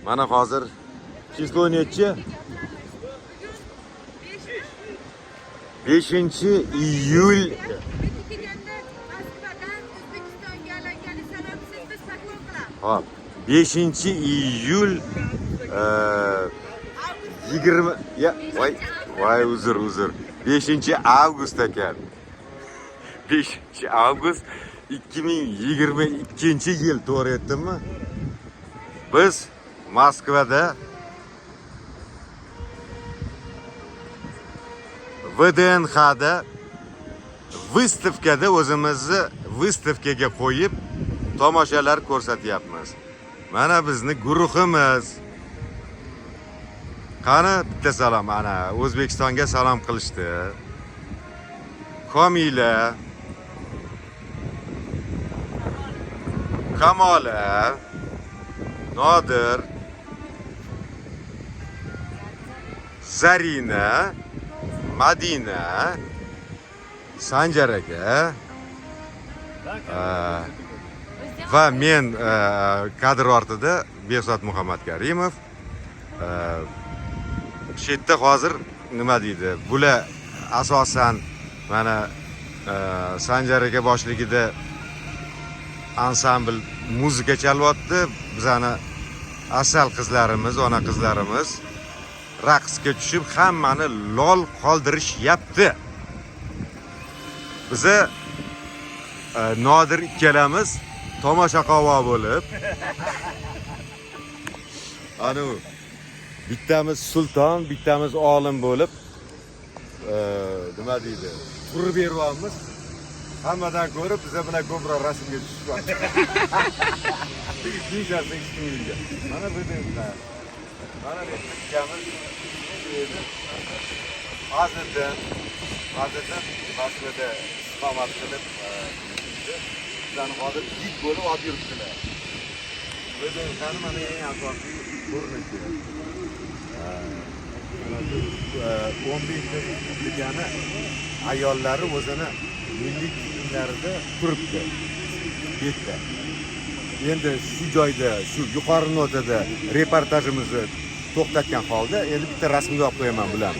Mana hozir число nechi? 5-iyul. Hop, 5-iyul 20 ya voy uzr 5-avgust ekan. 5-avgust 2022-yil, to'g'ri aytdimmi? Biz Moskvada VDNXda выставкada o'zimizni выставkaga qo'yib tomoshalar ko'rsatyapmiz. Mana bizni guruhimiz. Qani bitta salom, ana O'zbekistonga salom qilishdi. Komila, Kamola, Nodir, Zarina, Madina, Sanjar aka va men kadr ortida Behzod Muhammadkarimov. Shu yerda hozir nima deydi? Bular asosan mana Sanjar aka boshligida ansambl muzika chalyapti. Bizani asal qizlarimiz, ona qizlarimiz raqsga tushib hammani lol qoldirishyapti. Biza Nodir ikkalamiz tomosha qavo bo'lib, ana bittamiz sulton, bittamiz olim bo'lib, nima deydi? Turib beryapmiz. Hammadan ko'rib biza bilan ko'proq rasmga tushyapti. Mana bu deydi. Mana bu ikkamiz hozirdan Moskvada istiqomat qilib, bizani hozir gid bo'lib olib yuribdilar. Bu deydi, mana eng asosiy ko'rinishi. 15 respublikani ayollari o'zini milliy kiyimlarida turibdi. Betda. Endi shu joyda, shu yuqori notada reportajimizni to'xtatgan holda endi bitta rasmga olib qo'yaman bularni.